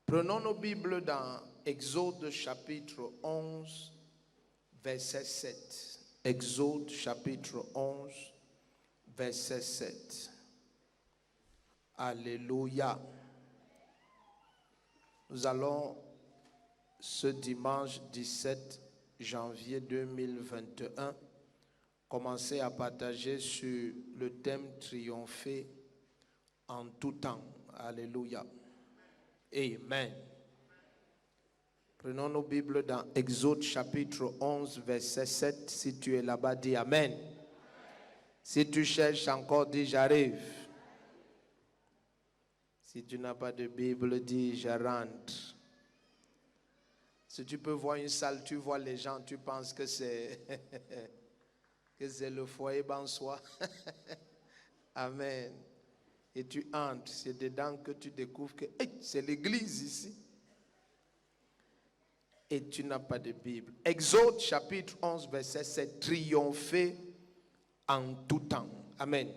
Prenons nos Bibles dans Exode chapitre 11, verset 7. Exode chapitre 11, verset 7. Alléluia. Nous allons ce dimanche 17 janvier 2021 commencer à partager sur le thème triompher en tout temps. Alléluia. Amen. Prenons nos Bibles dans Exode chapitre 11, verset 7. Si tu es là-bas, dis Amen. Si tu cherches encore, dis j'arrive. Si tu n'as pas de Bible, dis je rentre. Si tu peux voir une salle, tu vois les gens, tu penses que c'est le foyer Bansoir. Amen. Et tu entres, c'est dedans que tu découvres que c'est l'église ici. Et tu n'as pas de Bible. Exode chapitre 11, verset 7. Triompher en tout temps. Amen.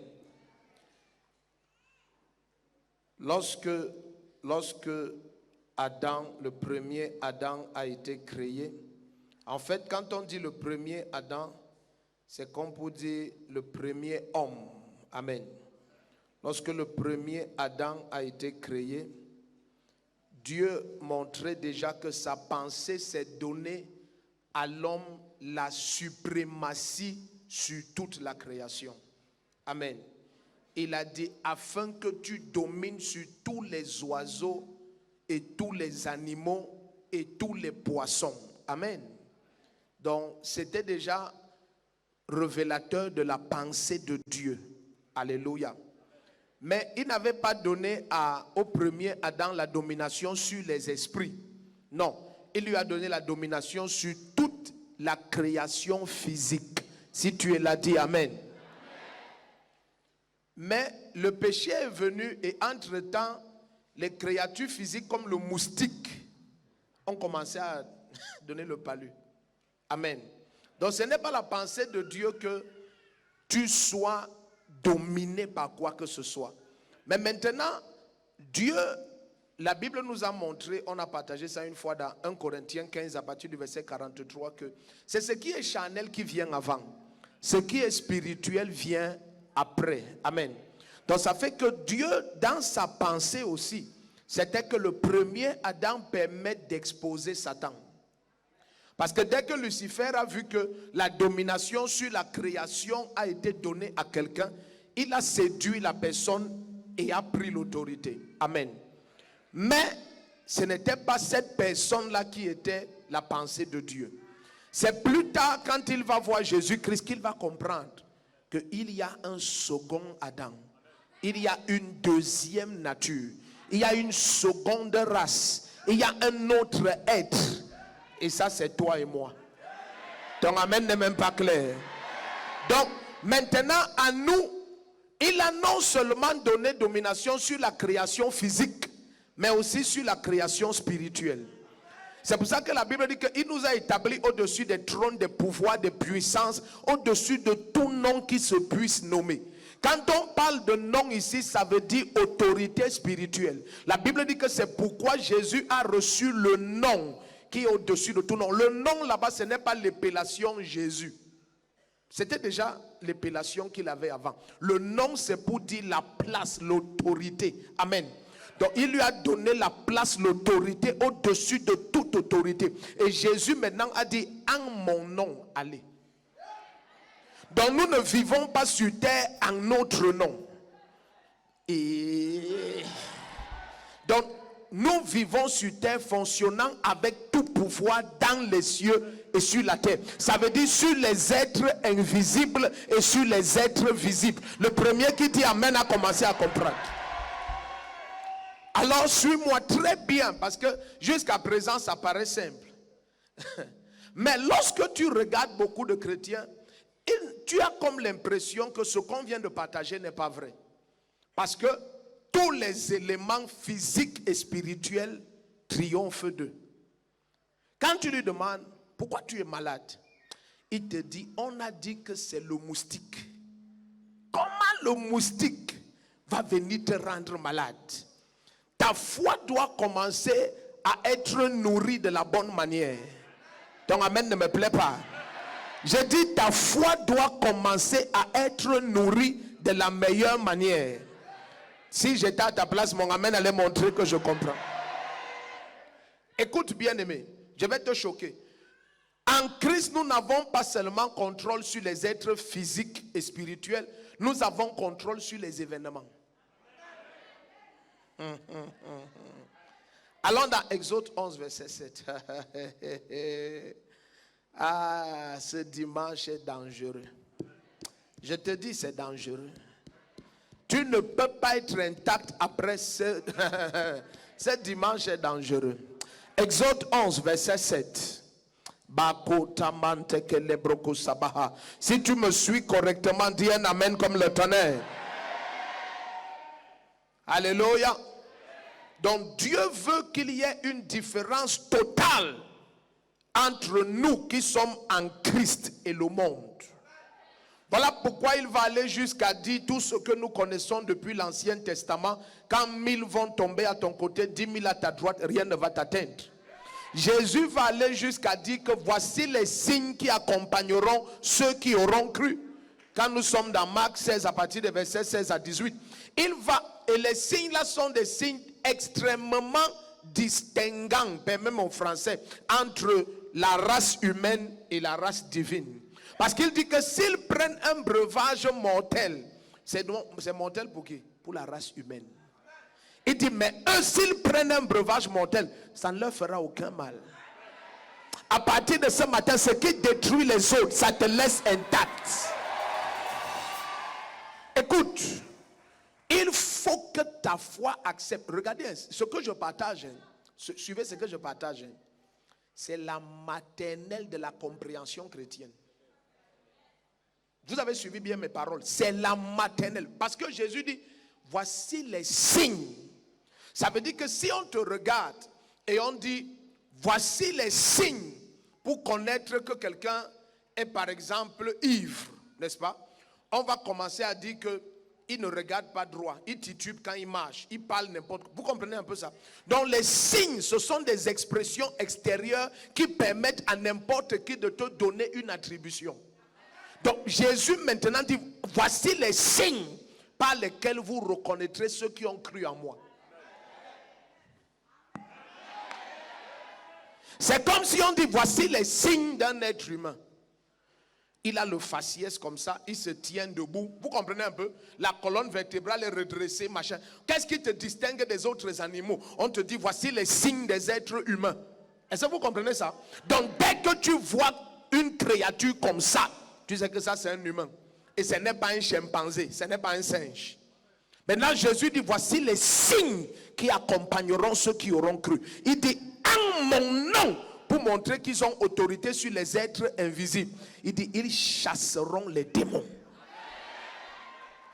Lorsque Adam, le premier Adam a été créé, en fait, quand on dit le premier Adam, c'est comme pour dire le premier homme. Amen. Lorsque le premier Adam a été créé, Dieu montrait déjà que sa pensée s'est donnée à l'homme la suprématie sur toute la création. Amen. Il a dit, afin que tu domines sur tous les oiseaux et tous les animaux et tous les poissons. Amen. Donc, c'était déjà révélateur de la pensée de Dieu. Alléluia. Mais il n'avait pas donné au premier Adam la domination sur les esprits. Non, il lui a donné la domination sur toute la création physique. Si tu es là, dis Amen. Mais le péché est venu et entre-temps, les créatures physiques comme le moustique ont commencé à donner le palu. Amen. Donc ce n'est pas la pensée de Dieu que tu sois dominé par quoi que ce soit. Mais maintenant, Dieu, la Bible nous a montré, on a partagé ça une fois dans 1 Corinthiens 15 à partir du verset 43, que c'est ce qui est charnel qui vient avant. Ce qui est spirituel vient après. Amen. Donc ça fait que Dieu, dans sa pensée aussi, c'était que le premier Adam permette d'exposer Satan. Parce que dès que Lucifer a vu que la domination sur la création a été donnée à quelqu'un, il a séduit la personne et a pris l'autorité. Amen. Mais ce n'était pas cette personne-là qui était la pensée de Dieu. C'est plus tard, quand il va voir Jésus-Christ, qu'il va comprendre qu'il y a un second Adam. Il y a une deuxième nature. Il y a une seconde race. Il y a un autre être. Et ça, c'est toi et moi. Ton amen n'est même pas clair. Donc, maintenant, à nous, il a non seulement donné domination sur la création physique, mais aussi sur la création spirituelle. C'est pour ça que la Bible dit qu'il nous a établis au-dessus des trônes, des pouvoirs, des puissances, au-dessus de tout nom qui se puisse nommer. Quand on parle de nom ici, ça veut dire autorité spirituelle. La Bible dit que c'est pourquoi Jésus a reçu le nom qui est au-dessus de tout nom. Le nom là-bas, ce n'est pas l'appellation Jésus. C'était déjà l'appellation qu'il avait avant. Le nom, c'est pour dire la place, l'autorité. Amen. Donc, il lui a donné la place, l'autorité au-dessus de toute autorité. Et Jésus maintenant a dit, en mon nom, allez. Donc, nous ne vivons pas sur terre en notre nom. Et donc, nous vivons sur terre fonctionnant avec tout pouvoir dans les cieux et sur la terre. Ça veut dire sur les êtres invisibles et sur les êtres visibles. Le premier qui dit Amen a commencé à comprendre. Alors suis-moi très bien, parce que jusqu'à présent ça paraît simple. Mais lorsque tu regardes beaucoup de chrétiens, tu as comme l'impression que ce qu'on vient de partager n'est pas vrai. Parce que tous les éléments physiques et spirituels triomphent d'eux. Quand tu lui demandes pourquoi tu es malade, il te dit, on a dit que c'est le moustique. Comment le moustique va venir te rendre malade? Ta foi doit commencer à être nourri de la bonne manière. Ton amen ne me plaît pas. J'ai dit ta foi doit commencer à être nourrie de la meilleure manière. Si j'étais à ta place, mon amen allait montrer que je comprends. Écoute bien aimé, je vais te choquer. En Christ, nous n'avons pas seulement contrôle sur les êtres physiques et spirituels, nous avons contrôle sur les événements. Allons dans Exode 11, verset 7. Ah, ce dimanche est dangereux. Je te dis, c'est dangereux. Tu ne peux pas être intact après ce dimanche est dangereux. Exode 11, verset 7. Si tu me suis correctement, dis un amen comme le tonnerre. Alléluia. Donc Dieu veut qu'il y ait une différence totale entre nous qui sommes en Christ et le monde. Voilà pourquoi il va aller jusqu'à dire tout ce que nous connaissons depuis l'Ancien Testament. Quand 1000 vont tomber à ton côté, 10 000 à ta droite, rien ne va t'atteindre. Jésus va aller jusqu'à dire que voici les signes qui accompagneront ceux qui auront cru. Quand nous sommes dans Marc 16 à partir des versets 16 à 18, et les signes là sont des signes extrêmement distinguants, même en français, entre la race humaine et la race divine. Parce qu'il dit que s'ils prennent un breuvage mortel, c'est mortel pour qui? Pour la race humaine. Il dit, mais eux, s'ils prennent un breuvage mortel, ça ne leur fera aucun mal. À partir de ce matin, ce qui détruit les autres, ça te laisse intact. Écoute, il faut que ta foi accepte. Regardez ce que je partage. Suivez ce que je partage. C'est la maternelle de la compréhension chrétienne. Vous avez suivi bien mes paroles. C'est la maternelle. Parce que Jésus dit, voici les signes. Ça veut dire que si on te regarde et on dit, voici les signes pour connaître que quelqu'un est par exemple ivre, n'est-ce pas? On va commencer à dire qu'il ne regarde pas droit, il titube quand il marche, il parle n'importe quoi. Vous comprenez un peu ça? Donc les signes, ce sont des expressions extérieures qui permettent à n'importe qui de te donner une attribution. Donc Jésus maintenant dit, voici les signes par lesquels vous reconnaîtrez ceux qui ont cru en moi. C'est comme si on dit, voici les signes d'un être humain. Il a le faciès comme ça, il se tient debout. Vous comprenez un peu? La colonne vertébrale est redressée, machin. Qu'est-ce qui te distingue des autres animaux? On te dit, voici les signes des êtres humains. Est-ce que vous comprenez ça? Donc dès que tu vois une créature comme ça, tu sais que ça c'est un humain. Et ce n'est pas un chimpanzé, ce n'est pas un singe. Maintenant Jésus dit, voici les signes qui accompagneront ceux qui auront cru. Il dit, en mon nom, pour montrer qu'ils ont autorité sur les êtres invisibles. Il dit, ils chasseront les démons.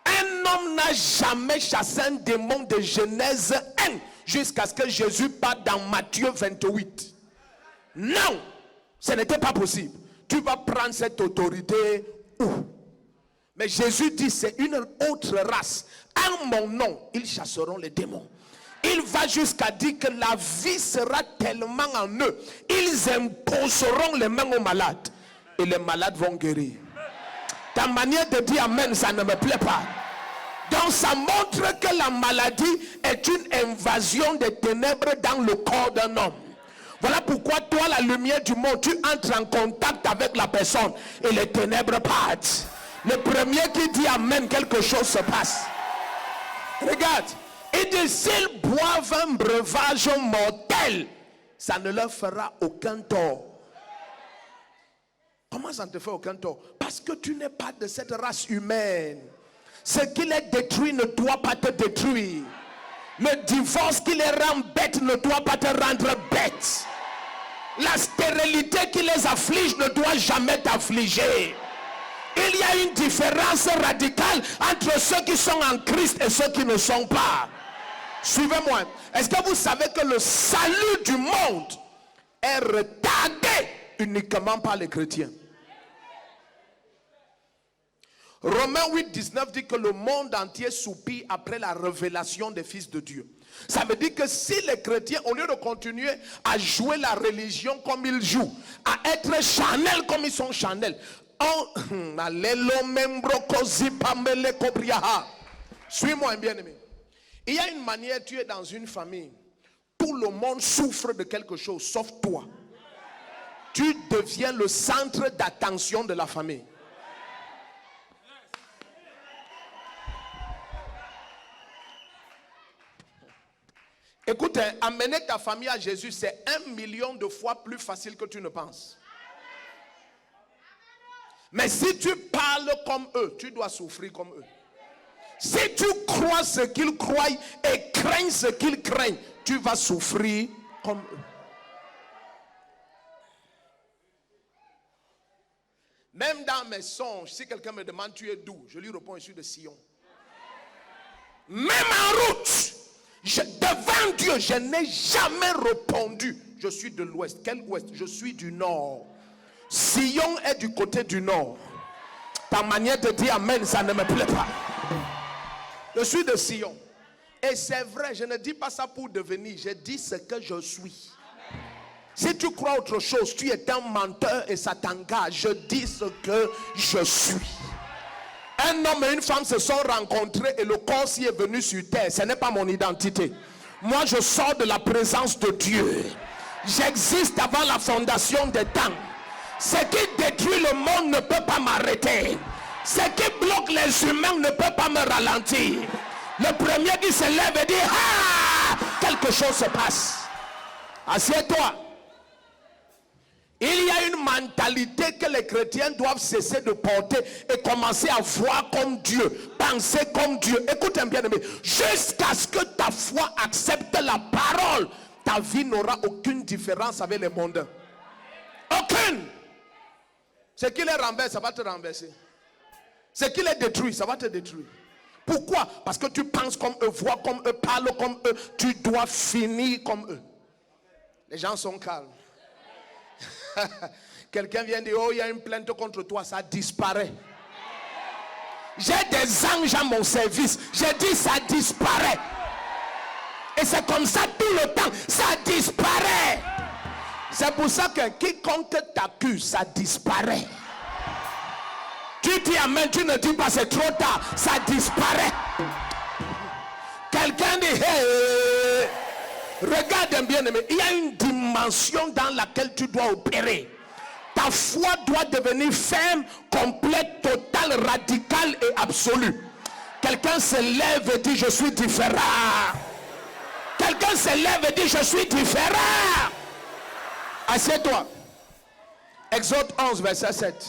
Un homme n'a jamais chassé un démon de Genèse 1 jusqu'à ce que Jésus parte dans Matthieu 28. Non, ce n'était pas possible. Tu vas prendre cette autorité où? Mais Jésus dit, c'est une autre race. En mon nom, ils chasseront les démons. Il va jusqu'à dire que la vie sera tellement en eux. Ils imposeront les mains aux malades. Et les malades vont guérir. Ta manière de dire amen, ça ne me plaît pas. Donc ça montre que la maladie est une invasion des ténèbres dans le corps d'un homme. Voilà pourquoi toi, la lumière du monde, tu entres en contact avec la personne et les ténèbres partent. Le premier qui dit amen, quelque chose se passe. Regarde. Et dit, s'ils boivent un breuvage mortel, ça ne leur fera aucun tort. Comment ça ne te fait aucun tort? Parce que tu n'es pas de cette race humaine. Ce qui les détruit ne doit pas te détruire. Le divorce qui les rend bêtes ne doit pas te rendre bête. La stérilité qui les afflige ne doit jamais t'affliger. Il y a une différence radicale entre ceux qui sont en Christ et ceux qui ne sont pas. Suivez-moi. Est-ce que vous savez que le salut du monde est retardé uniquement par les chrétiens? Romains 8, 19 dit que le monde entier soupire après la révélation des fils de Dieu. Ça veut dire que si les chrétiens, au lieu de continuer à jouer la religion comme ils jouent, à être charnels comme ils sont charnels, suis-moi, bien-aimé. Il y a une manière, tu es dans une famille, tout le monde souffre de quelque chose, sauf toi. Tu deviens le centre d'attention de la famille. Écoute, amener ta famille à Jésus, c'est 1 million de fois plus facile que tu ne penses. Mais si tu parles comme eux, tu dois souffrir comme eux. Si tu crois ce qu'ils croient et crains ce qu'ils craignent, tu vas souffrir comme eux. Même dans mes songes, si quelqu'un me demande tu es d'où, je lui réponds je suis de Sion. Même en route, devant Dieu, je n'ai jamais répondu je suis de l'ouest. Quel ouest? Je suis du nord. Sion est du côté du nord. Ta manière de dire amen, ça ne me plaît pas. Je suis de Sion. Et c'est vrai, je ne dis pas ça pour devenir, je dis ce que je suis. Si tu crois autre chose, tu es un menteur et ça t'engage. Je dis ce que je suis. Un homme et une femme se sont rencontrés et le corps s'y est venu sur terre. Ce n'est pas mon identité. Moi, je sors de la présence de Dieu. J'existe avant la fondation des temps. Ce qui détruit le monde ne peut pas m'arrêter. Ce qui bloque les humains ne peut pas me ralentir. Le premier qui se lève et dit ah, quelque chose se passe. Assieds-toi. Il y a une mentalité que les chrétiens doivent cesser de porter et commencer à voir comme Dieu, penser comme Dieu. Écoute bien aimé, jusqu'à ce que ta foi accepte la parole, ta vie n'aura aucune différence avec les mondains. Aucune. Ce qui les renverse, ça va te renverser. Ce qui les détruit, ça va te détruire. Pourquoi? Parce que tu penses comme eux, vois comme eux, parles comme eux. Tu dois finir comme eux. Les gens sont calmes. Quelqu'un vient dire oh il y a une plainte contre toi, ça disparaît. J'ai des anges à mon service, j'ai dit ça disparaît. Et c'est comme ça tout le temps, ça disparaît. C'est pour ça que quiconque t'accuse, ça disparaît. Tu dis amen, tu ne dis pas c'est trop tard, ça disparaît. Quelqu'un dit hey, regarde bien aimé, il y a une dimension dans laquelle tu dois opérer. Ta foi doit devenir ferme, complète, totale, radicale et absolue. Quelqu'un se lève et dit je suis différent. Quelqu'un se lève et dit je suis différent. Assieds-toi. Exode 11 verset 7.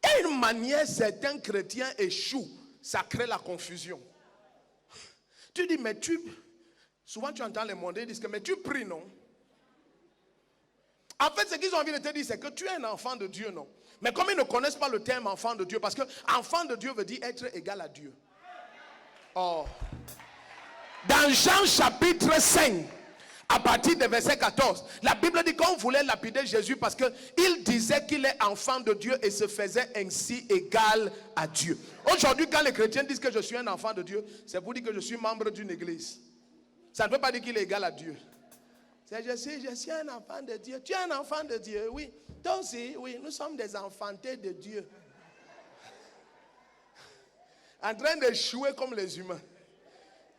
Et une manière certains chrétiens échouent, ça crée la confusion. Tu dis mais souvent tu entends les mondains dire que mais tu pries non. En fait, ce qu'ils ont envie de te dire, c'est que tu es un enfant de Dieu, non. Mais comme ils ne connaissent pas le terme enfant de Dieu, parce que enfant de Dieu veut dire être égal à Dieu. Oh. Dans Jean chapitre 5, à partir du verset 14, la Bible dit qu'on voulait lapider Jésus parce qu'il disait qu'il est enfant de Dieu et se faisait ainsi égal à Dieu. Aujourd'hui, quand les chrétiens disent que je suis un enfant de Dieu, c'est pour dire que je suis membre d'une église. Ça ne veut pas dire qu'il est égal à Dieu. C'est je suis un enfant de Dieu. Tu es un enfant de Dieu, oui. Toi aussi, oui, nous sommes des enfantés de Dieu. En train d'échouer comme les humains.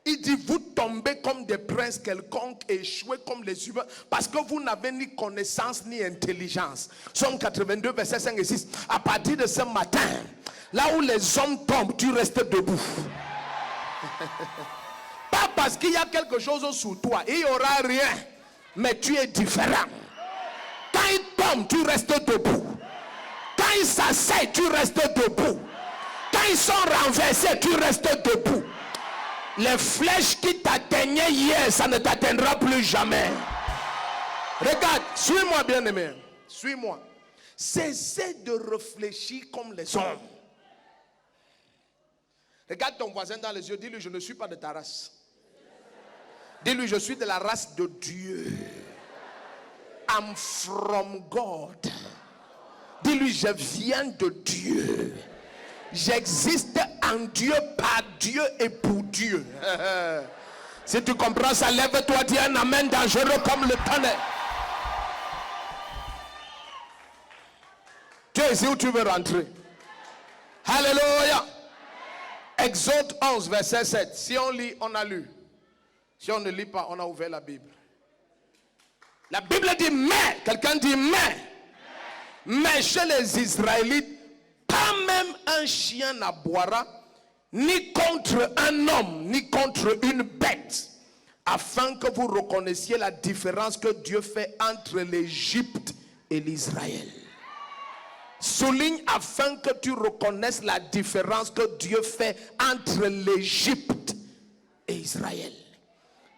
Il dit, vous tombez comme des princes quelconques et échouez comme les humains parce que vous n'avez ni connaissance ni intelligence. Somme 82, verset 5 et 6. À partir de ce matin, là où les hommes tombent, tu restes debout. Pas parce qu'il y a quelque chose sous toi, il n'y aura rien. Mais tu es différent. Quand il tombe, tu restes debout. Quand il s'assied, tu restes debout. Quand ils sont renversés, tu restes debout. Les flèches qui t'atteignaient hier, ça ne t'atteindra plus jamais. Regarde, suis-moi bien aimé. Suis-moi. Cessez de réfléchir comme les hommes. Regarde ton voisin dans les yeux, dis-lui je ne suis pas de ta race. Dis-lui, je suis de la race de Dieu. I'm from God. Dis-lui, je viens de Dieu. J'existe en Dieu, par Dieu et pour Dieu. Si tu comprends ça, lève-toi, dis un amen dangereux comme le tonnerre. Tu es ici où tu veux rentrer. Alléluia. Exode 11, verset 7. Si on lit, on a lu. Si on ne lit pas, on a ouvert la Bible. La Bible dit mais. Quelqu'un dit mais chez les Israélites, pas même un chien n'aboiera, ni contre un homme, ni contre une bête, afin que vous reconnaissiez la différence que Dieu fait entre l'Égypte et l'Israël. Souligne afin que tu reconnaisses la différence que Dieu fait entre l'Égypte et Israël.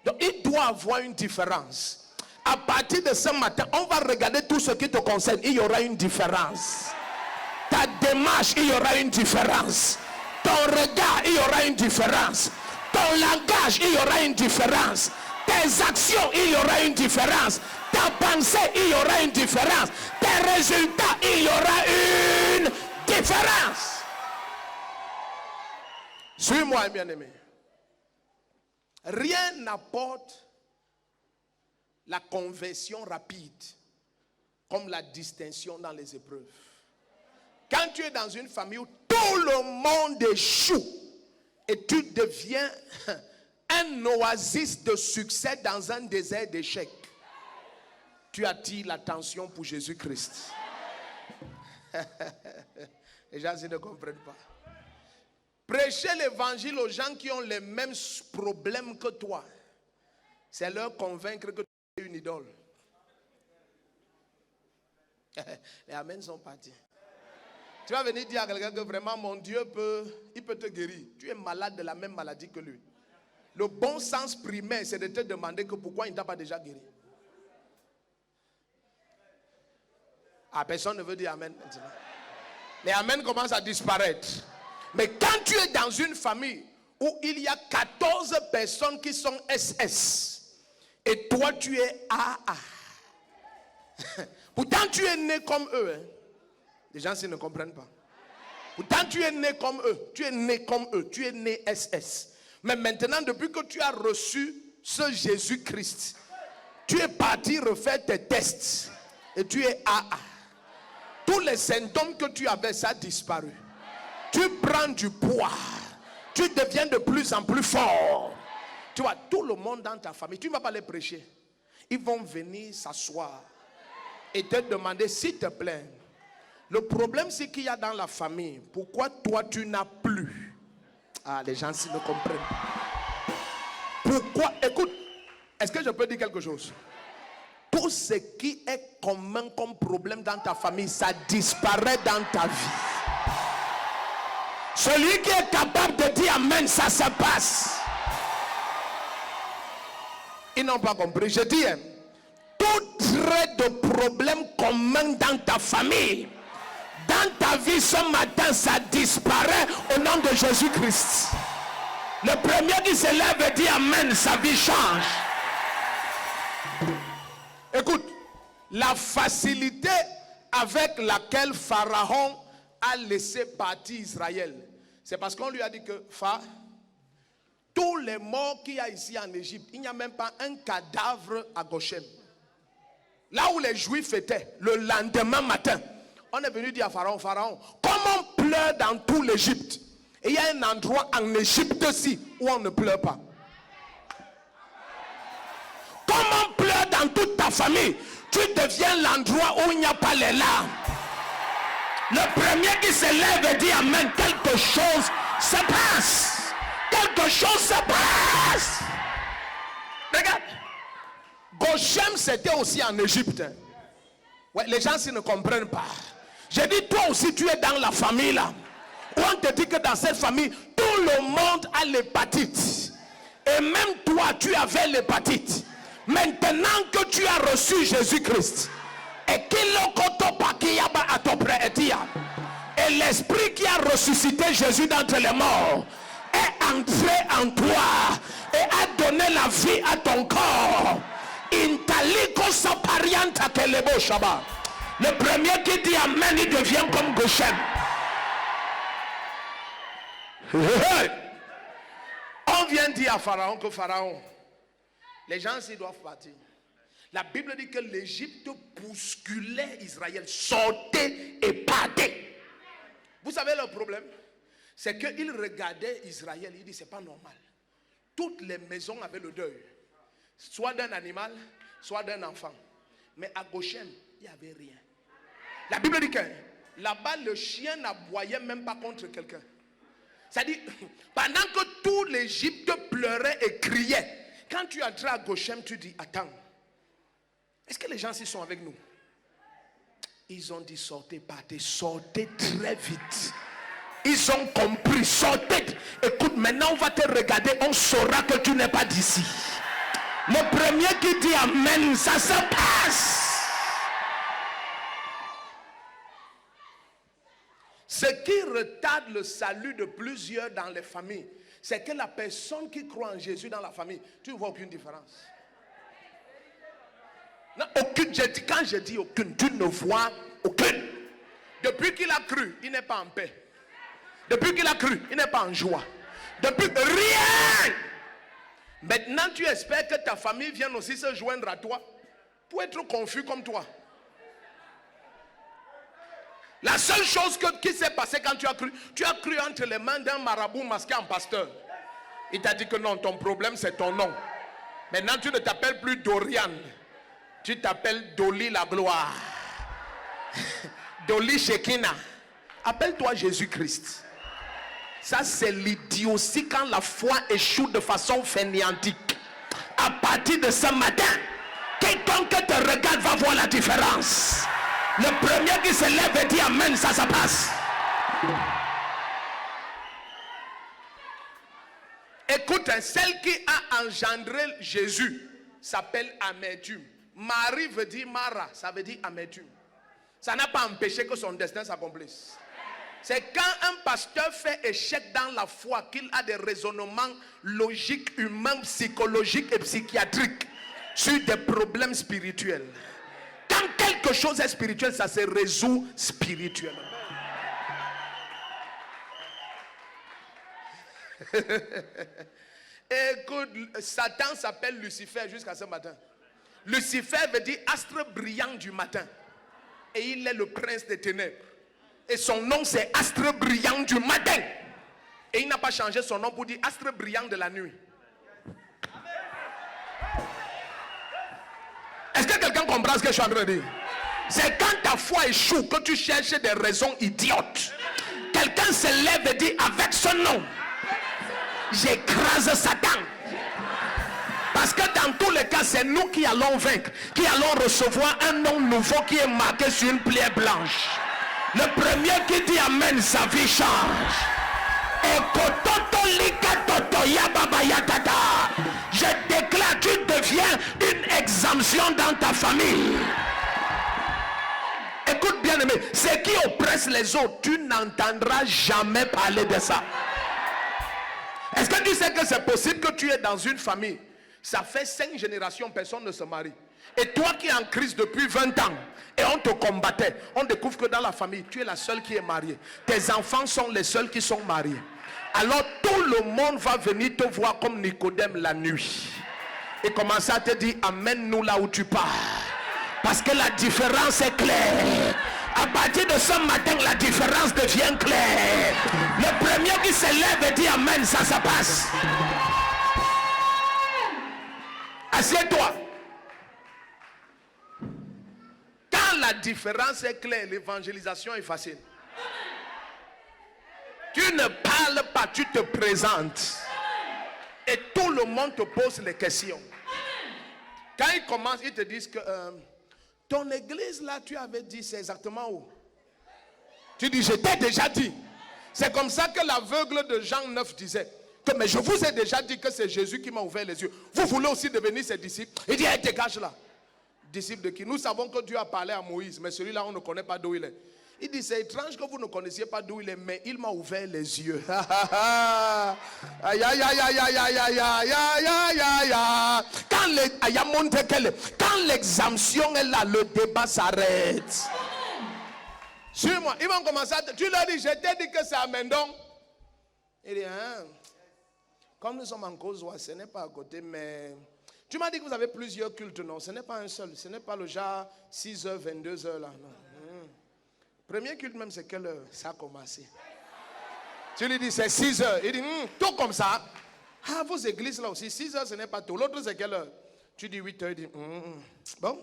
Donc il doit avoir une différence. À partir de ce matin, on va regarder tout ce qui te concerne. Il y aura une différence. Ta démarche, il y aura une différence. Ton regard, il y aura une différence. Ton langage, il y aura une différence. Tes actions, il y aura une différence. Ta pensée, il y aura une différence. Tes résultats, il y aura une différence. Suis-moi, bien-aimé. Rien n'apporte la conversion rapide comme la distinction dans les épreuves. Quand tu es dans une famille où tout le monde échoue et tu deviens un oasis de succès dans un désert d'échecs, tu attires l'attention pour Jésus-Christ. Les gens ne comprennent pas. Prêcher l'évangile aux gens qui ont les mêmes problèmes que toi, c'est leur convaincre que tu es une idole. Les amens sont partis. Tu vas venir dire à quelqu'un que vraiment mon Dieu peut te guérir. Tu es malade de la même maladie que lui. Le bon sens primaire, c'est de te demander que pourquoi il ne t'a pas déjà guéri. Ah, personne ne veut dire amen maintenant. Les amen commencent à disparaître. Mais quand tu es dans une famille où il y a 14 personnes qui sont SS et toi tu es AA. Pourtant tu es né comme eux. Hein. Les gens ne comprennent pas. Pourtant tu es né comme eux. Tu es né comme eux. Tu es né SS. Mais maintenant, depuis que tu as reçu ce Jésus-Christ, tu es parti refaire tes tests et tu es AA. Tous les symptômes que tu avais, ça a disparu. Tu prends du poids. Tu deviens de plus en plus fort. Tu vois, tout le monde dans ta famille, tu ne vas pas les prêcher. Ils vont venir s'asseoir et te demander, s'il te plaît, le problème c'est qu'il y a dans la famille. Pourquoi toi tu n'as plus? Ah, les gens ne comprennent. Pourquoi? Écoute, est-ce que je peux dire quelque chose? Tout ce qui est commun comme problème dans ta famille, ça disparaît dans ta vie. Celui qui est capable de dire amen, ça se passe. Ils n'ont pas compris. Je dis, tout trait de problème commun dans ta famille, dans ta vie ce matin, ça disparaît au nom de Jésus-Christ. Le premier qui se lève et dit amen, sa vie change. Écoute, la facilité avec laquelle Pharaon a laissé partir Israël, c'est parce qu'on lui a dit que tous les morts qu'il y a ici en Égypte, il n'y a même pas un cadavre à Goshen. Là où les Juifs étaient, le lendemain matin, on est venu dire à Pharaon, Pharaon, comme on pleure dans tout l'Égypte, et il y a un endroit en Égypte aussi où on ne pleure pas. Comme on pleure dans toute ta famille, tu deviens l'endroit où il n'y a pas les larmes. Le premier qui se lève et dit amen, quelque chose se passe. Quelque chose se passe. Regarde. Goshen, c'était aussi en Égypte. Ouais, les gens ne comprennent pas. J'ai dit, toi aussi, tu es dans la famille là. Où on te dit que dans cette famille, tout le monde a l'hépatite. Et même toi, tu avais l'hépatite. Maintenant que tu as reçu Jésus-Christ, et l'esprit qui a ressuscité Jésus d'entre les morts est entré en toi et a donné la vie à ton corps. Le premier qui dit amen, il devient comme Goshen. On vient dire à Pharaon que Pharaon, Les gens ici doivent partir. La Bible dit que l'Égypte bousculait Israël. Sortez et partez. Vous savez le problème? C'est qu'ils regardaient Israël. Ils disent c'est pas normal. Toutes les maisons avaient le deuil. Soit d'un animal, soit d'un enfant. Mais à Goshen, il n'y avait rien. La Bible dit que là-bas, le chien n'aboyait même pas contre quelqu'un. C'est-à-dire, pendant que tout l'Égypte pleurait et criait, quand tu entrais à Goshen, tu dis, attends, est-ce que les gens ici sont avec nous? Ils ont dit, sortez, partez, sortez très vite. Ils ont compris, sortez. Écoute, maintenant on va te regarder, on saura que tu n'es pas d'ici. Le premier qui dit amen, ça se passe. Ce qui retarde le salut de plusieurs dans les familles, c'est que la personne qui croit en Jésus dans la famille, tu ne vois aucune différence. Non, aucune. Quand je dis aucune, tu ne vois aucune. Depuis qu'il a cru, il n'est pas en paix. Depuis qu'il a cru, il n'est pas en joie. Depuis rien. Maintenant, tu espères que ta famille vienne aussi se joindre à toi pour être confus comme toi. La seule chose qui s'est passée quand tu as cru entre les mains d'un marabout masqué en pasteur. Il t'a dit que non, ton problème c'est ton nom. Maintenant, tu ne t'appelles plus Dorian. Tu t'appelles Dolly la gloire. Dolly Shekina. Appelle-toi Jésus-Christ. Ça, c'est l'idiotie quand la foi échoue de façon fainéantique. À partir de ce matin, quiconque te regarde va voir la différence. Le premier qui se lève et dit amen, ça passe. Écoute, celle qui a engendré Jésus s'appelle amertume. Marie veut dire Mara, ça veut dire amertume. Ça n'a pas empêché que son destin s'accomplisse. C'est quand un pasteur fait échec dans la foi qu'il a des raisonnements logiques, humains, psychologiques et psychiatriques sur des problèmes spirituels. Quand quelque chose est spirituel, ça se résout spirituellement. Écoute, Satan s'appelle Lucifer jusqu'à ce matin. Lucifer veut dire astre brillant du matin. Et il est le prince des ténèbres. Et son nom c'est astre brillant du matin. Et il n'a pas changé son nom pour dire astre brillant de la nuit. Est-ce que quelqu'un comprend ce que je suis en train de dire? C'est quand ta foi échoue que tu cherches des raisons idiotes. Quelqu'un se lève et dit avec ce nom, j'écrase Satan. Parce que dans tous les cas, c'est nous qui allons vaincre, qui allons recevoir un nom nouveau qui est marqué sur une plaie blanche. Le premier qui dit amen, sa vie change. Je déclare, tu deviens une exemption dans ta famille. Écoute bien aimé, ce qui oppresse les autres, tu n'entendras jamais parler de ça. Est-ce que tu sais que c'est possible que tu es dans une famille, ça fait 5 générations, personne ne se marie. Et toi qui es en crise depuis 20 ans, et on te combattait, on découvre que dans la famille, tu es la seule qui est mariée. Tes enfants sont les seuls qui sont mariés. Alors tout le monde va venir te voir comme Nicodème la nuit. Et commencer à te dire, amène-nous là où tu pars. Parce que la différence est claire. À partir de ce matin, la différence devient claire. Le premier qui se lève et dit amen, ça passe. Assieds-toi. Quand la différence est claire, l'évangélisation est facile. Tu ne parles pas, tu te présentes. Et tout le monde te pose les questions. Quand ils commencent, ils te disent que ton église là, tu avais dit, c'est exactement où? Tu dis, je t'ai déjà dit. C'est comme ça que l'aveugle de Jean 9 disait que, mais je vous ai déjà dit que c'est Jésus qui m'a ouvert les yeux. Vous voulez aussi devenir ses disciples? Il dit, hey, dégage là. Disciple de qui? Nous savons que Dieu a parlé à Moïse, mais celui-là, on ne connaît pas d'où il est. Il dit, c'est étrange que vous ne connaissiez pas d'où il est, mais il m'a ouvert les yeux. Aïe, aïe, aïe, aïe, aïe, aïe, aïe, aïe, aïe, aïe, aïe. Quand l'exemption est là, le débat s'arrête. Suis-moi, ils vont commencer à... Tu leur dis, je t'ai dit que c'est à Mendon. Il dit, hein, comme nous sommes en cause, ce n'est pas à côté, mais Tu m'as dit que vous avez plusieurs cultes, non? Ce n'est pas un seul. Ce n'est pas le genre 6h, 22h là. Non. Premier culte même, c'est quelle heure? Ça a commencé. Tu lui dis, c'est 6h. Il dit, tout comme ça. Ah, vos églises là aussi, 6h, ce n'est pas tout. L'autre, c'est quelle heure? Tu dis 8h. Il dit, bon.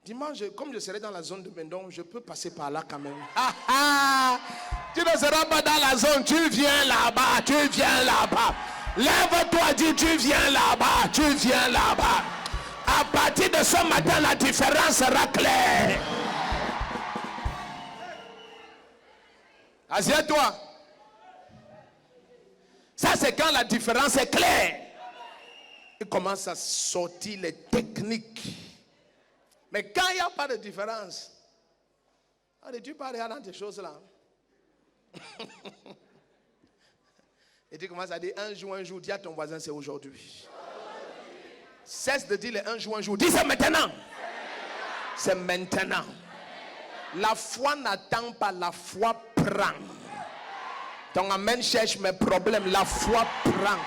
Dimanche, comme je serai dans la zone de Mendon, je peux passer par là quand même. Tu ne seras pas dans la zone, tu viens là-bas, tu viens là-bas. Lève-toi, dis, tu viens là-bas, tu viens là-bas. À partir de ce matin, la différence sera claire. Assieds-toi. Ça, c'est quand la différence est claire. Il commence à sortir les techniques. Mais quand il n'y a pas de différence, tu pas regarder dans tes choses là. Et tu commences à dire un jour, dis à ton voisin c'est aujourd'hui. Cesse de dire les un jour. Dis c'est maintenant. C'est maintenant. La foi n'attend pas, la foi prend. Ton amen cherche mes problèmes, la foi prend.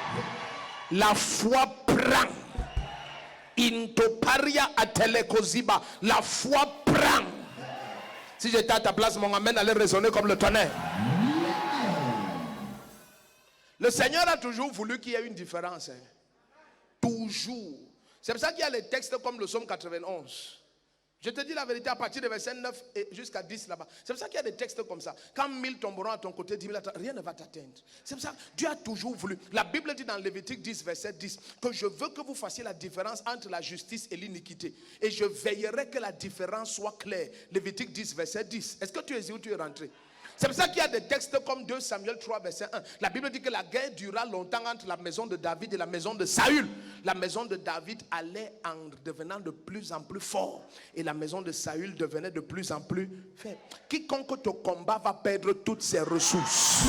La foi prend. Intoparia atelekoziba. La foi prend. Si j'étais à ta place, mon amen allait résonner comme le tonnerre. Le Seigneur a toujours voulu qu'il y ait une différence. Toujours. C'est pour ça qu'il y a les textes comme le psaume 91. Je te dis la vérité à partir de verset 9 jusqu'à 10 là-bas. C'est pour ça qu'il y a des textes comme ça. Quand 1000 tomberont à ton côté, 10 000 rien ne va t'atteindre. C'est pour ça que Dieu a toujours voulu. La Bible dit dans Lévitique 10, verset 10, que je veux que vous fassiez la différence entre la justice et l'iniquité. Et je veillerai que la différence soit claire. Lévitique 10, verset 10. Est-ce que tu es où tu es rentré? C'est pour ça qu'il y a des textes comme 2 Samuel 3, verset 1. La Bible dit que la guerre dura longtemps entre la maison de David et la maison de Saül. La maison de David allait en devenant de plus en plus fort. Et la maison de Saül devenait de plus en plus faible. Quiconque te combat va perdre toutes ses ressources.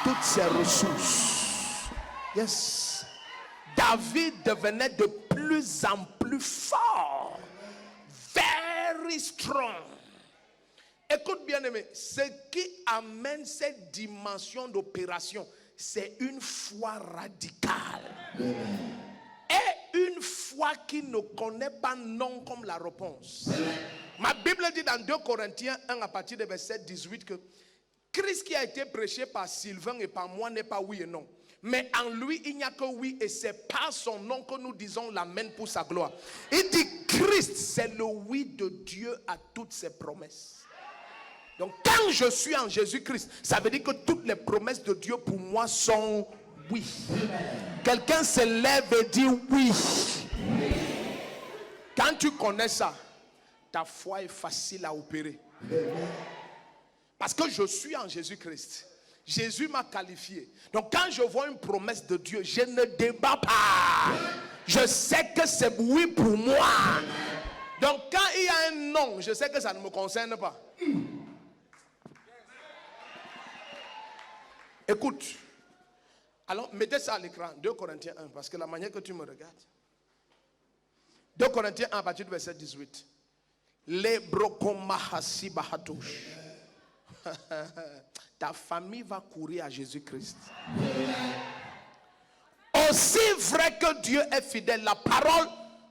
Toutes ses ressources. Yes. David devenait de plus en plus fort. Very strong. Écoute bien aimé, ce qui amène cette dimension d'opération, c'est une foi radicale. Et une foi qui ne connaît pas non comme la réponse. Ma Bible dit dans 2 Corinthiens 1 à partir de verset 18 que Christ qui a été prêché par Sylvain et par moi n'est pas oui et non. Mais en lui, il n'y a que oui et c'est par son nom que nous disons l'amen pour sa gloire. Il dit Christ, c'est le oui de Dieu à toutes ses promesses. Donc quand je suis en Jésus-Christ, ça veut dire que toutes les promesses de Dieu pour moi sont oui. Quelqu'un se lève et dit oui. Quand tu connais ça, ta foi est facile à opérer. Parce que je suis en Jésus-Christ. Jésus m'a qualifié. Donc quand je vois une promesse de Dieu, je ne débat pas. Je sais que c'est oui pour moi. Donc quand il y a un non, je sais que ça ne me concerne pas. Écoute, alors mettez ça à l'écran, 2 Corinthiens 1, parce que la manière que tu me regardes. 2 Corinthiens 1 à partir du verset 18. Les brokomahasi bahatouche. Ta famille va courir à Jésus-Christ. Aussi vrai que Dieu est fidèle, la parole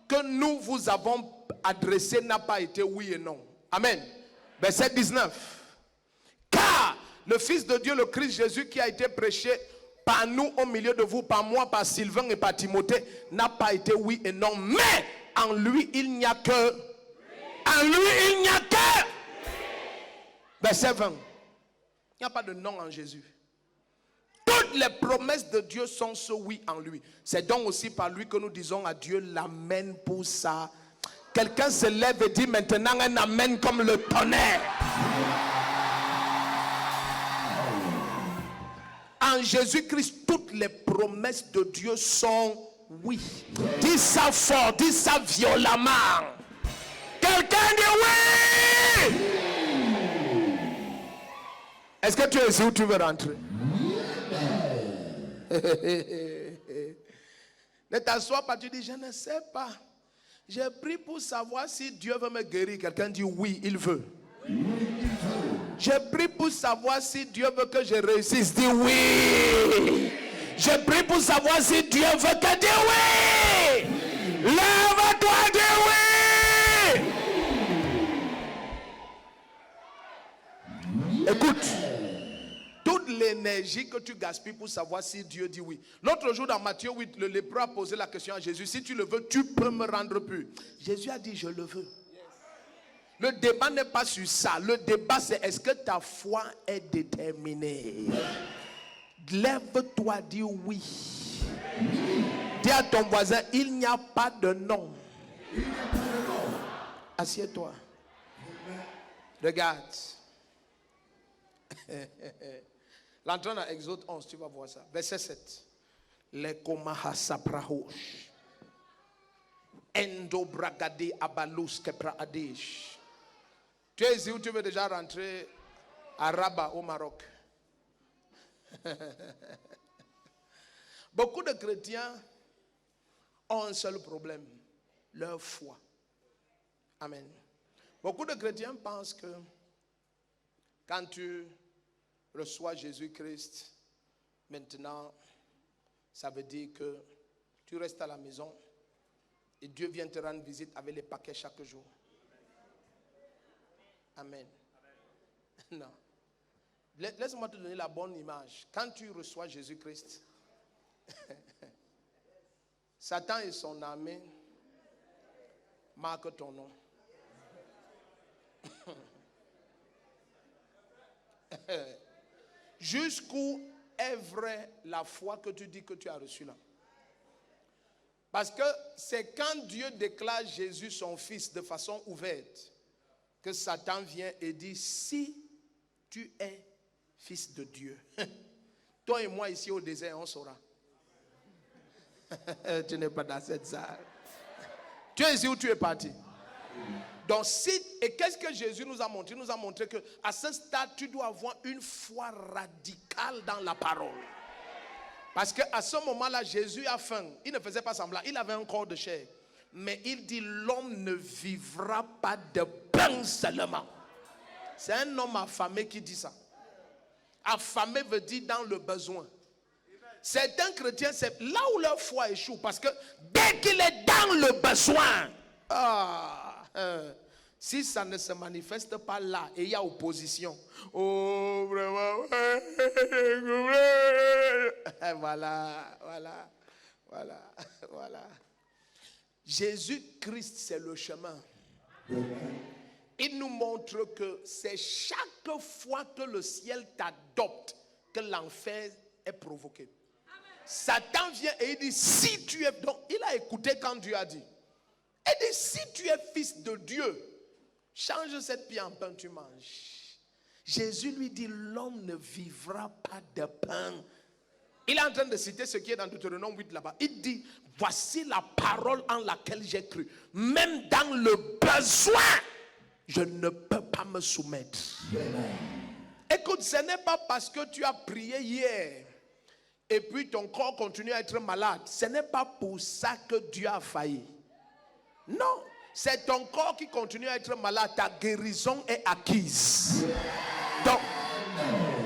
que nous vous avons adressée n'a pas été oui et non. Amen. Verset 19. Car le Fils de Dieu, le Christ Jésus, qui a été prêché par nous au milieu de vous, par moi, par Sylvain et par Timothée, n'a pas été oui et non. Mais en lui, il n'y a que. En lui, il n'y a que. Verset 20. Il n'y a pas de non en Jésus. Toutes les promesses de Dieu sont ce oui en lui. C'est donc aussi par lui que nous disons à Dieu l'amen pour ça. Quelqu'un se lève et dit maintenant un amen comme le tonnerre. En Jésus-Christ, toutes les promesses de Dieu sont oui. Dis ça fort, dis ça violemment. Quelqu'un dit oui. Est-ce que tu es ici où tu veux rentrer? Ne t'assois pas, tu dis je ne sais pas. J'ai pris pour savoir si Dieu veut me guérir. Quelqu'un dit oui, il veut. J'ai pris pour savoir si Dieu veut que je réussisse. Dis oui. J'ai pris pour savoir si Dieu veut que dis oui. Lève-toi, dis oui. Écoute, toute l'énergie que tu gaspilles pour savoir si Dieu dit oui. L'autre jour dans Matthieu 8, le lépreux a posé la question à Jésus: si tu le veux, tu peux me rendre pur. Jésus a dit: je le veux. Le débat n'est pas sur ça. Le débat, c'est: est-ce que ta foi est déterminée? Lève-toi, dis oui. Dis à ton voisin: il n'y a pas de non. Assieds-toi. Regarde. L'entrée dans Exode 11, tu vas voir ça. Verset 7. Les komahasaprahosh. Endo bragade abalus kepraadesh. Tu es ici ou tu veux déjà rentrer à Rabat au Maroc? Beaucoup de chrétiens ont un seul problème: leur foi. Amen. Beaucoup de chrétiens pensent que quand tu reçois Jésus-Christ, maintenant, ça veut dire que tu restes à la maison et Dieu vient te rendre visite avec les paquets chaque jour. Amen. Non. Laisse-moi te donner la bonne image. Quand tu reçois Jésus-Christ, Satan et son armée marquent ton nom. Jusqu'où est vraie la foi que tu dis que tu as reçue là? Parce que c'est quand Dieu déclare Jésus son fils de façon ouverte que Satan vient et dit: si tu es fils de Dieu, toi et moi ici au désert on saura. Tu n'es pas dans cette salle. Tu es ici où tu es parti. Donc et qu'est-ce que Jésus nous a montré? Il nous a montré que à ce stade tu dois avoir une foi radicale dans la parole. Parce qu'à ce moment-là, Jésus a faim. Il ne faisait pas semblant. Il avait un corps de chair. Mais il dit: l'homme ne vivra pas de pain seulement. C'est un homme affamé qui dit ça. Affamé veut dire dans le besoin. Certains chrétiens, c'est là où leur foi échoue. Parce que dès qu'il est dans le besoin, si ça ne se manifeste pas là et il y a opposition, oh vraiment, voilà. Jésus-Christ, c'est le chemin. Il nous montre que c'est chaque fois que le ciel t'adopte que l'enfer est provoqué. Satan vient et il dit: si tu es... Donc il a écouté quand Dieu a dit. Il dit: si tu es fils de Dieu, change cette pierre en pain, tu manges. Jésus lui dit: l'homme ne vivra pas de pain. Il est en train de citer ce qui est dans Deutéronome 8 là-bas. Il dit: voici la parole en laquelle j'ai cru. Même dans le besoin, je ne peux pas me soumettre. Écoute, ce n'est pas parce que tu as prié hier et puis ton corps continue à être malade. Ce n'est pas pour ça que Dieu a failli. Non, c'est ton corps qui continue à être malade. Ta guérison est acquise. Donc,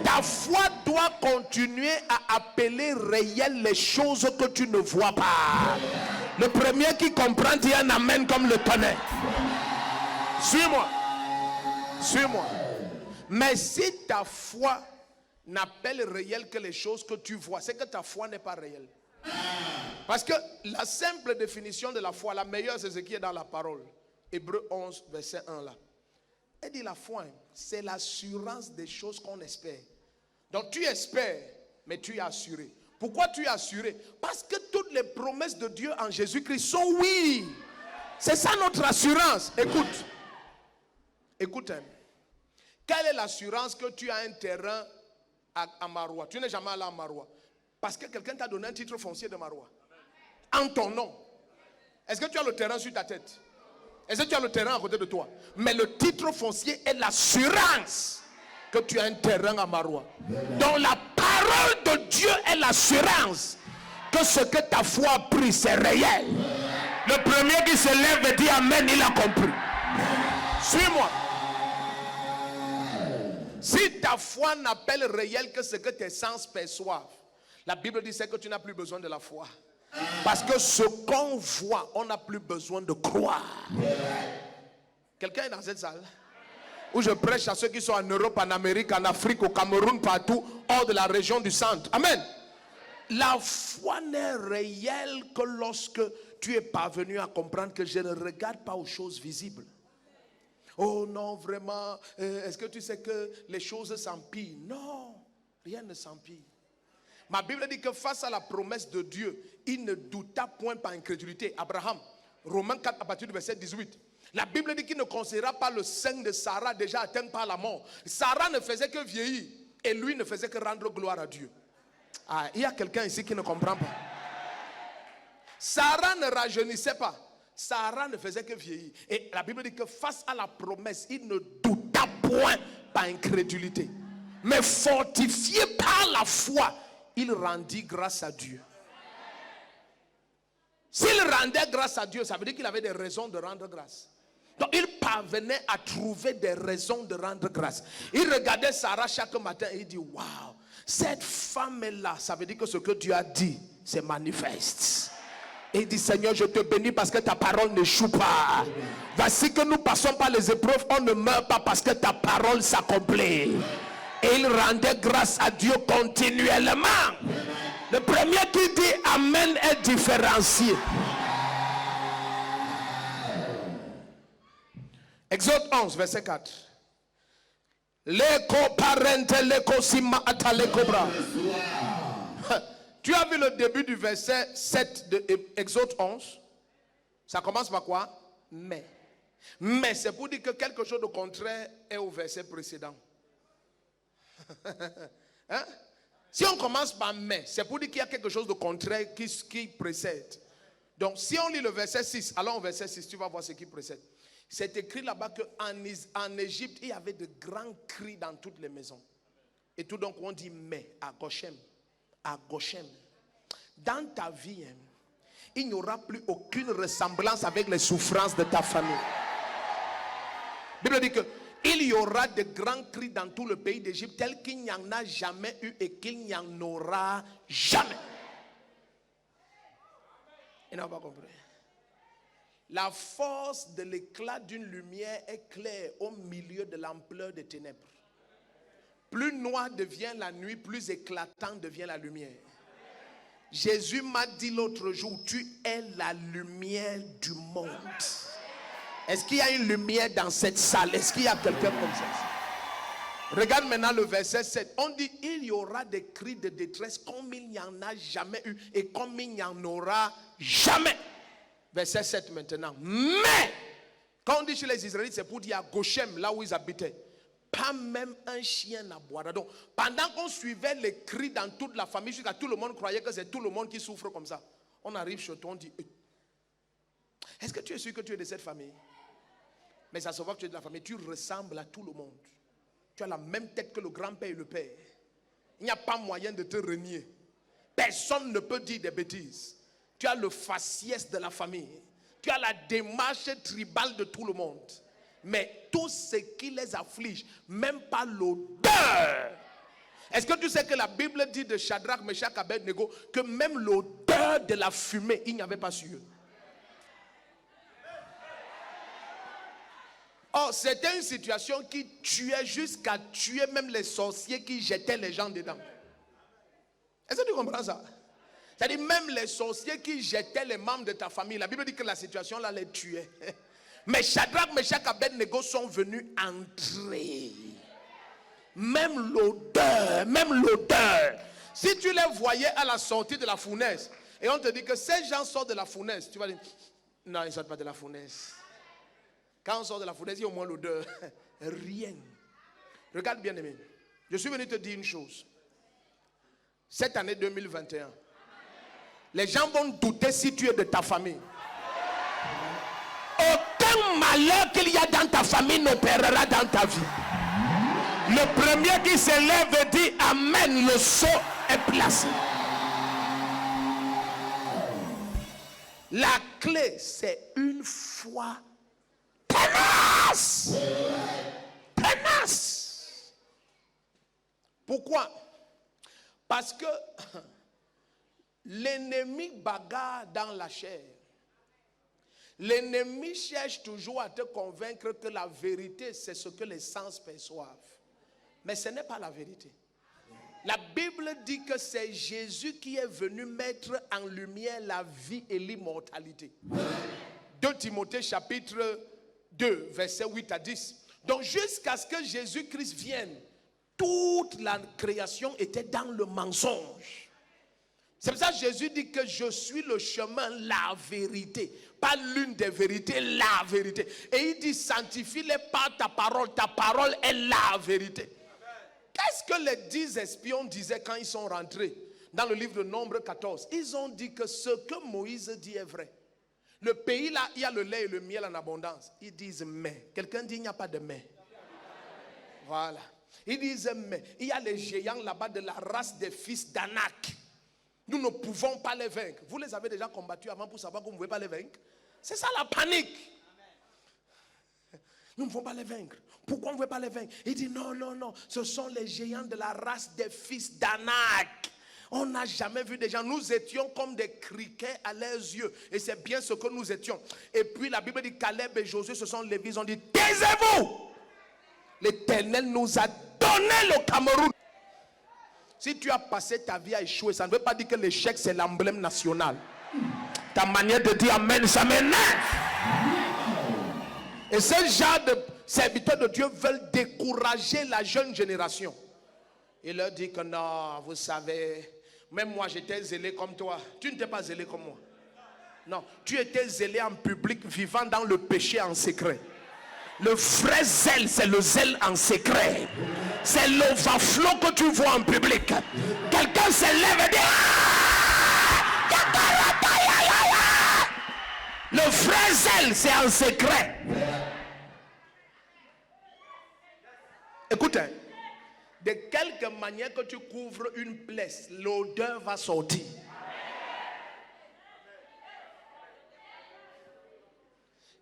ta foi doit continuer à appeler réelles les choses que tu ne vois pas. Le premier qui comprend dit un amen comme le tonnerre. Suis-moi. Mais si ta foi n'appelle réel que les choses que tu vois, c'est que ta foi n'est pas réelle. Parce que la simple définition de la foi, la meilleure, c'est ce qui est dans la parole. Hébreux 11, verset 1 là. Elle dit: la foi, c'est l'assurance des choses qu'on espère. Donc tu espères, mais tu es assuré. Pourquoi tu es assuré? Parce que toutes les promesses de Dieu en Jésus-Christ sont oui. C'est ça notre assurance. Écoute. Quelle est l'assurance que tu as un terrain à Maroua? Tu n'es jamais allé à Maroua. Parce que quelqu'un t'a donné un titre foncier de Maroua. En ton nom. Est-ce que tu as le terrain sur ta tête? Est-ce que tu as le terrain à côté de toi? Mais le titre foncier est l'assurance que tu as un terrain à Maroua. Donc la parole de Dieu est l'assurance que ce que ta foi a pris, c'est réel. Le premier qui se lève et dit amen, il a compris. Suis-moi. Si ta foi n'appelle réel que ce que tes sens perçoivent, la Bible dit que tu n'as plus besoin de la foi. Parce que ce qu'on voit, on n'a plus besoin de croire. Quelqu'un est dans cette salle? Où je prêche à ceux qui sont en Europe, en Amérique, en Afrique, au Cameroun, partout, hors de la région du centre. Amen. La foi n'est réelle que lorsque tu es parvenu à comprendre que je ne regarde pas aux choses visibles. Oh non, vraiment, est-ce que tu sais que les choses s'empirent? Non, rien ne s'empire. Ma Bible dit que face à la promesse de Dieu, il ne douta point par incrédulité. Abraham, Romains 4 à partir du verset 18. La Bible dit qu'il ne considéra pas le sein de Sarah déjà atteint par la mort. Sarah ne faisait que vieillir et lui ne faisait que rendre gloire à Dieu. Ah, il y a quelqu'un ici qui ne comprend pas. Sarah ne rajeunissait pas. Sarah ne faisait que vieillir. Et la Bible dit que face à la promesse, il ne douta point par incrédulité. Mais fortifié par la foi, il rendit grâce à Dieu. S'il rendait grâce à Dieu, ça veut dire qu'il avait des raisons de rendre grâce. Donc il parvenait à trouver des raisons de rendre grâce. Il regardait Sarah chaque matin et il dit, waouh, cette femme est là. Ça veut dire que ce que Dieu a dit, c'est manifeste. Et il dit, Seigneur, je te bénis parce que ta parole n'échoue pas. Voici que nous passons par les épreuves, on ne meurt pas parce que ta parole s'accomplit. Et il rendait grâce à Dieu continuellement. Le premier qui dit Amen est différencié. Exode 11, verset 4. Tu as vu le début du verset 7 de Exode 11? Ça commence par quoi? Mais. Mais c'est pour dire que quelque chose de contraire est au verset précédent. Hein? Si on commence par mais, c'est pour dire qu'il y a quelque chose de contraire qui précède. Donc si on lit le verset 6, allons au verset 6, tu vas voir ce qui précède. C'est écrit là-bas qu'en Égypte, il y avait de grands cris dans toutes les maisons. Et tout donc on dit mais à Goshem. À Goshem. Dans ta vie, il n'y aura plus aucune ressemblance avec les souffrances de ta famille. La Bible dit que il y aura de grands cris dans tout le pays d'Égypte tel qu'il n'y en a jamais eu et qu'il n'y en aura jamais. Ils n'ont pas compris. La force de l'éclat d'une lumière est claire au milieu de l'ampleur des ténèbres. Plus noire devient la nuit, plus éclatante devient la lumière. Jésus m'a dit l'autre jour, tu es la lumière du monde. Est-ce qu'il y a une lumière dans cette salle? Est-ce qu'il y a quelqu'un comme ça? Regarde maintenant le verset 7. On dit, il y aura des cris de détresse comme il n'y en a jamais eu et comme il n'y en aura jamais. Verset 7 maintenant. Mais, quand on dit chez les Israélites, c'est pour dire à Goshem, là où ils habitaient, pas même un chien n'aboiera. Donc, pendant qu'on suivait les cris dans toute la famille, jusqu'à tout le monde croyait que c'est tout le monde qui souffre comme ça. On arrive chez toi, on dit, est-ce que tu es sûr que tu es de cette famille? Mais ça se voit que tu es de la famille, tu ressembles à tout le monde. Tu as la même tête que le grand-père et le père. Il n'y a pas moyen de te renier. Personne ne peut dire des bêtises. Tu as le faciès de la famille. Tu as la démarche tribale de tout le monde. Mais tout ce qui les afflige, même pas l'odeur. Est-ce que tu sais que la Bible dit de Shadrach, Meshach, Abednego que même l'odeur de la fumée, il n'y avait pas sur eux? Oh, c'était une situation qui tuait jusqu'à tuer même les sorciers qui jetaient les gens dedans. Est-ce que tu comprends ça? C'est-à-dire même les sorciers qui jetaient les membres de ta famille. La Bible dit que la situation là les tuait. Mais Shadrach, Meshach, Abednego sont venus entrer. Même l'odeur, même l'odeur. Si tu les voyais à la sortie de la fournaise et on te dit que ces gens sortent de la fournaise, tu vas dire, non, ils ne sortent pas de la fournaise. Quand on sort de la fournaise, il y a au moins l'odeur. Rien. Regarde bien aimé. Je suis venu te dire une chose. Cette année 2021, les gens vont douter si tu es de ta famille. Aucun malheur qu'il y a dans ta famille n'opérera dans ta vie. Le premier qui se lève dit Amen, le sceau est placé. La clé, c'est une foi tenace. Tenace. Pourquoi? Parce que L'ennemi bagarre dans la chair. L'ennemi cherche toujours à te convaincre que la vérité, c'est ce que les sens perçoivent. Mais ce n'est pas la vérité. La Bible dit que c'est Jésus qui est venu mettre en lumière la vie et l'immortalité. 2 Timothée chapitre 2, versets 8 à 10. Donc jusqu'à ce que Jésus-Christ vienne, toute la création était dans le mensonge. C'est pour ça que Jésus dit que je suis le chemin, la vérité. Pas l'une des vérités, la vérité. Et il dit sanctifie-les par ta parole est la vérité. Qu'est-ce que les 10 espions disaient quand ils sont rentrés dans le livre de Nombre 14? Ils ont dit que ce que Moïse dit est vrai. Le pays là, il y a le lait et le miel en abondance. Ils disent mais. Quelqu'un dit il n'y a pas de mais. Voilà. Ils disent mais. Il y a les géants là-bas de la race des fils d'Anak. Nous ne pouvons pas les vaincre. Vous les avez déjà combattus avant pour savoir que vous ne pouvez pas les vaincre. C'est ça la panique. Nous ne pouvons pas les vaincre. Pourquoi on ne veut pas les vaincre? Il dit non, non, non. Ce sont les géants de la race des fils d'Anak. On n'a jamais vu des gens. Nous étions comme des criquets à leurs yeux. Et c'est bien ce que nous étions. Et puis la Bible dit Caleb et Josué se sont levés. Ils ont dit taisez-vous. L'Éternel nous a donné le Cameroun. Si tu as passé ta vie à échouer, ça ne veut pas dire que l'échec c'est l'emblème national. Ta manière de dire amen, ça m'énerve. Et ce genre de serviteurs de Dieu veulent décourager la jeune génération. Il leur dit que non, vous savez, même moi j'étais zélé comme toi. Tu n'étais pas zélé comme moi. Non, tu étais zélé en public, vivant dans le péché en secret. Le vrai zèle, c'est le zèle en secret. C'est l'overflow que tu vois en public. Quelqu'un se lève et dit le vrai zèle, c'est en secret. Écoute, de quelque manière que tu couvres une plaie, l'odeur va sortir.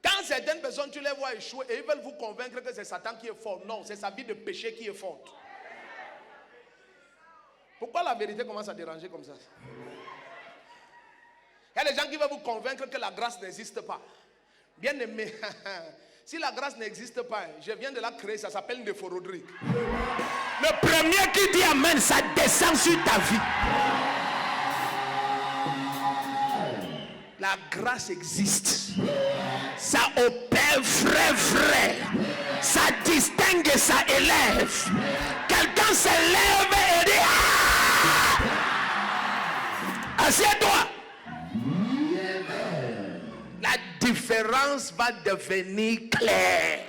Quand certaines personnes, tu les vois échouer et ils veulent vous convaincre que c'est Satan qui est fort. Non, c'est sa vie de péché qui est forte. Pourquoi la vérité commence à déranger comme ça? Il y a des gens qui veulent vous convaincre que la grâce n'existe pas. Bien aimé, si la grâce n'existe pas, je viens de la créer, ça s'appelle Nephorodric. Le premier qui dit amen, ça descend sur ta vie. La grâce existe. Ça opère vrai. Ça distingue et ça élève. Quelqu'un se lève et dit assieds-toi. La différence va devenir claire.